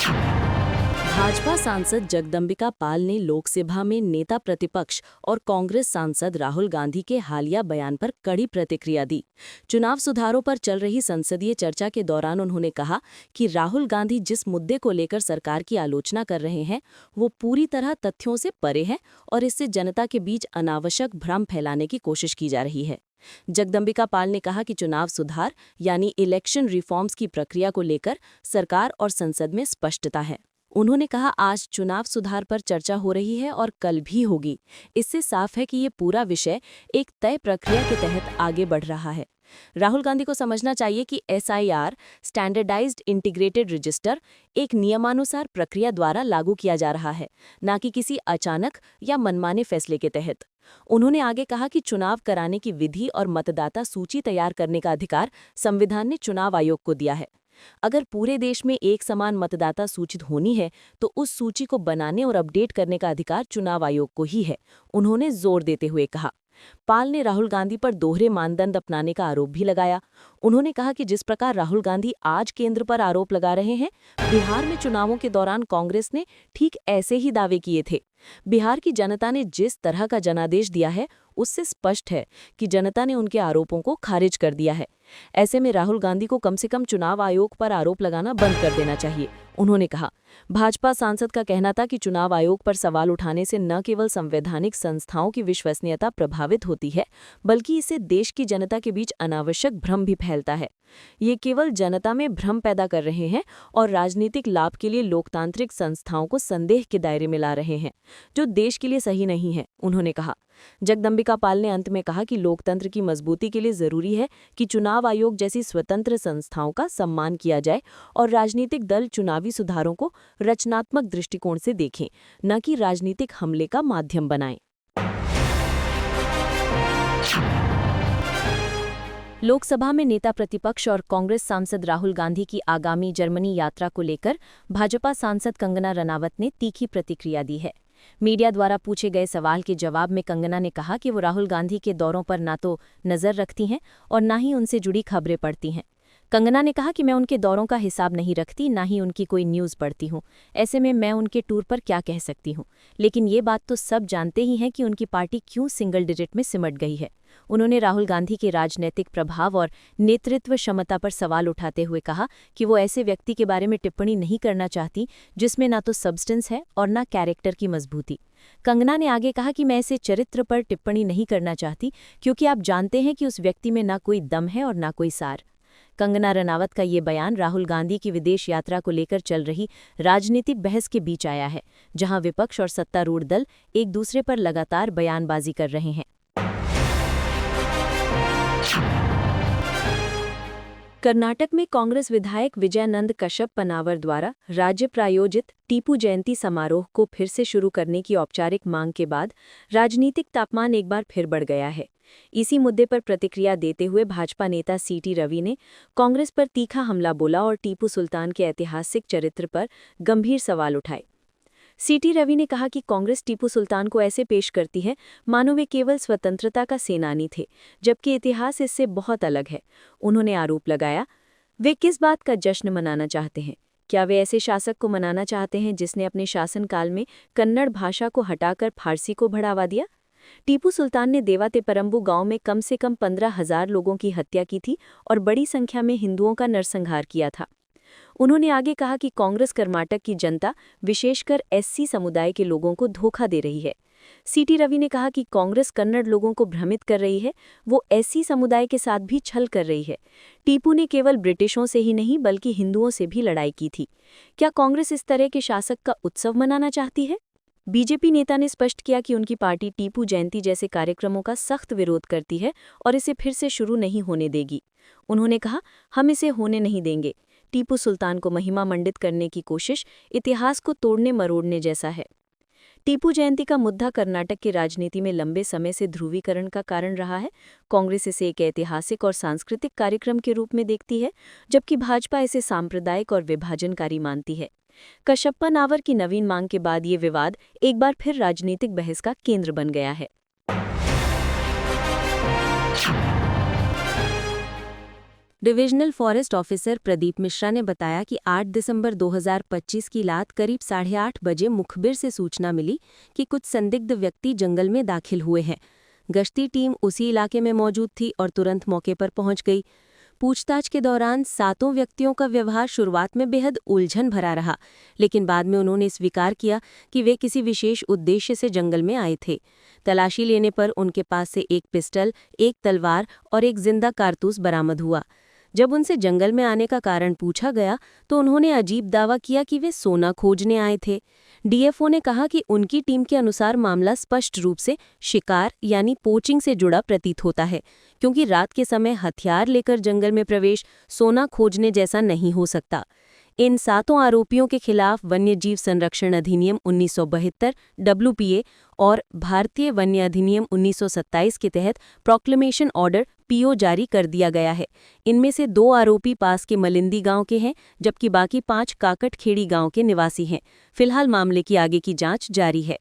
भाजपा सांसद जगदंबिका पाल ने लोकसभा में नेता प्रतिपक्ष और कांग्रेस सांसद राहुल गांधी के हालिया बयान पर कड़ी प्रतिक्रिया दी। चुनाव सुधारों पर चल रही संसदीय चर्चा के दौरान उन्होंने कहा कि राहुल गांधी जिस मुद्दे को लेकर सरकार की आलोचना कर रहे हैं वो पूरी तरह तथ्यों से परे है और इससे जनता के बीच अनावश्यक भ्रम फैलाने की कोशिश की जा रही है। जगदंबिका पाल ने कहा कि चुनाव सुधार यानी इलेक्शन रिफॉर्म्स की प्रक्रिया को लेकर सरकार और संसद में स्पष्टता है। उन्होंने कहा, आज चुनाव सुधार पर चर्चा हो रही है और कल भी होगी। इससे साफ है कि ये पूरा विषय एक तय प्रक्रिया के तहत आगे बढ़ रहा है। राहुल गांधी को समझना चाहिए कि SIR स्टैंडर्डाइज्ड इंटीग्रेटेड रजिस्टर एक नियमानुसार प्रक्रिया द्वारा लागू किया जा रहा है, न कि किसी अचानक या मनमाने फैसले के तहत। उन्होंने आगे कहा कि चुनाव कराने की विधि और मतदाता सूची तैयार करने का अधिकार संविधान ने चुनाव आयोग को दिया है। अगर पूरे देश में एक समान मतदाता सूचित होनी है तो उस सूची को बनाने और अपडेट करने का अधिकार चुनाव आयोग को ही है, उन्होंने जोर देते हुए कहा। पाल ने राहुल गांधी पर दोहरे मानदंड अपनाने का आरोप भी लगाया। उन्होंने कहा कि जिस प्रकार राहुल गांधी आज केंद्र पर आरोप लगा रहे हैं, बिहार में चुनावों के दौरान कांग्रेस ने ठीक ऐसे ही दावे किए थे। बिहार की जनता ने जिस तरह का जनादेश दिया है उससे स्पष्ट है कि जनता ने उनके आरोपों को खारिज कर दिया है। ऐसे में राहुल गांधी को कम से कम चुनाव आयोग पर आरोप लगाना बंद कर देना चाहिए। उन्होंने कहा, भाजपा सांसद का कहना था कि चुनाव आयोग पर सवाल उठाने से न केवल संवैधानिक संस्थाओं की विश्वसनीयता प्रभावित होती है, बल्कि इससे देश की जनता के बीच अनावश्यक भ्रम भी फैलता है। ये केवल जनता में भ्रम पैदा कर रहे हैं और राजनीतिक लाभ के लिए लोकतांत्रिक संस्थाओं को संदेह के दायरे में ला रहे हैं, जो देश के लिए सही नहीं है, उन्होंने कहा। जगदंबिका पाल ने अंत में कहा कि लोकतंत्र की मजबूती के लिए जरूरी है कि चुनाव आयोग जैसी स्वतंत्र संस्थाओं का सम्मान किया जाए और राजनीतिक दल चुनावी सुधारों को रचनात्मक दृष्टिकोण से देखें, न कि राजनीतिक हमले का माध्यम बनाएं। लोकसभा में नेता प्रतिपक्ष और कांग्रेस सांसद राहुल गांधी की आगामी जर्मनी यात्रा को लेकर भाजपा सांसद कंगना रनावत ने तीखी प्रतिक्रिया दी है। मीडिया द्वारा पूछे गए सवाल के जवाब में कंगना ने कहा कि वो राहुल गांधी के दौरों पर ना तो नज़र रखती हैं और ना ही उनसे जुड़ी खबरें पढ़ती हैं। कंगना ने कहा कि मैं उनके दौरों का हिसाब नहीं रखती, ना ही उनकी कोई न्यूज़ पढ़ती हूँ। ऐसे में मैं उनके टूर पर क्या कह सकती हूँ, लेकिन ये बात तो सब जानते ही हैं कि उनकी पार्टी क्यों सिंगल डिजिट में सिमट गई है। उन्होंने राहुल गांधी के राजनीतिक प्रभाव और नेतृत्व क्षमता पर सवाल उठाते हुए कहा कि वो ऐसे व्यक्ति के बारे में टिप्पणी नहीं करना चाहती जिसमें ना तो सब्सटेंस है और ना कैरेक्टर की मजबूती। कंगना ने आगे कहा कि मैं ऐसे चरित्र पर टिप्पणी नहीं करना चाहती क्योंकि आप जानते हैं कि उस व्यक्ति में ना कोई दम है और ना कोई सार। कंगना रनावत का ये बयान राहुल गांधी की विदेश यात्रा को लेकर चल रही राजनीतिक बहस के बीच आया है, जहां विपक्ष और सत्तारूढ़ दल एक दूसरे पर लगातार बयानबाजी कर रहे हैं। कर्नाटक में कांग्रेस विधायक विजयानंद कश्यप पनावर द्वारा राज्य प्रायोजित टीपू जयंती समारोह को फिर से शुरू करने की औपचारिक मांग के बाद राजनीतिक तापमान एक बार फिर बढ़ गया है। इसी मुद्दे पर प्रतिक्रिया देते हुए भाजपा नेता CT रवि ने कांग्रेस पर तीखा हमला बोला और टीपू सुल्तान के ऐतिहासिक चरित्र पर गंभीर सवाल उठाए। CT रवि ने कहा कि कांग्रेस टीपू सुल्तान को ऐसे पेश करती है मानो वे केवल स्वतंत्रता का सेनानी थे, जबकि इतिहास इससे बहुत अलग है। उन्होंने आरोप लगाया, वे किस बात का जश्न मनाना चाहते हैं? क्या वे ऐसे शासक को मनाना चाहते हैं जिसने अपने शासनकाल में कन्नड़ भाषा को हटाकर फारसी को बढ़ावा दिया? टीपू सुल्तान ने देवातेपरंबु गांव में कम से कम 15,000 लोगों की हत्या की थी और बड़ी संख्या में हिंदुओं का नरसंहार किया था। उन्होंने आगे कहा कि कांग्रेस कर्नाटक की जनता, विशेषकर SC समुदाय के लोगों को धोखा दे रही है। CT रवि ने कहा कि कांग्रेस कन्नड़ लोगों को भ्रमित कर रही है, वो SC समुदाय के साथ भी छल कर रही है। टीपू ने केवल ब्रिटिशों से ही नहीं बल्कि हिंदुओं से भी लड़ाई की थी। क्या कांग्रेस इस तरह के शासक का उत्सव मनाना चाहती है? बीजेपी नेता ने स्पष्ट किया कि उनकी पार्टी टीपू जयंती जैसे कार्यक्रमों का सख्त विरोध करती है और इसे फिर से शुरू नहीं होने देगी। उन्होंने कहा, हम इसे होने नहीं देंगे। टीपू सुल्तान को महिमा मंडित करने की कोशिश इतिहास को तोड़ने मरोड़ने जैसा है। टीपू जयंती का मुद्दा कर्नाटक की राजनीति में लंबे समय से ध्रुवीकरण का कारण रहा है। कांग्रेस इसे एक ऐतिहासिक और सांस्कृतिक कार्यक्रम के रूप में देखती है, जबकि भाजपा इसे सांप्रदायिक और विभाजनकारी मानती है। कश्यप पनावर की नवीन मांग के बाद ये विवाद एक बार फिर राजनीतिक बहस का केंद्र बन गया है। Divisional forest officer Pradeep Mishra ने बताया कि 8 दिसंबर 2025 की रात करीब 8:30 बजे मुखबिर से सूचना मिली कि कुछ संदिग्ध व्यक्ति जंगल में दाखिल हुए हैं। गश्ती टीम उसी इलाके में मौजूद थी और तुरंत मौके पर पहुंच गई। पूछताछ के दौरान 7 व्यक्तियों का व्यवहार शुरुआत में बेहद उलझन भरा रहा, लेकिन बाद में उन्होंने स्वीकार किया कि वे किसी विशेष उद्देश्य से जंगल में आए थे। तलाशी लेने पर उनके पास से एक पिस्टल, एक तलवार और एक जिंदा कारतूस बरामद हुआ। जब उनसे जंगल में आने का कारण पूछा गया तो उन्होंने अजीब दावा किया कि वे सोना खोजने आए थे। डीएफओ ने कहा कि उनकी टीम के अनुसार मामला स्पष्ट रूप से शिकार यानी पोचिंग से जुड़ा प्रतीत होता है, क्योंकि रात के समय हथियार लेकर जंगल में प्रवेश सोना खोजने जैसा नहीं हो सकता। इन 7 आरोपियों के खिलाफ वन्यजीव संरक्षण अधिनियम 1972 (WPA) और भारतीय वन्य अधिनियम 1927 के तहत प्रोक्लेमेशन ऑर्डर (PO) जारी कर दिया गया है। इनमें से 2 आरोपी पास के मलिंदी गांव के हैं, जबकि बाकी 5 काकटखेड़ी गांव के निवासी हैं। फिलहाल मामले की आगे की जांच जारी है।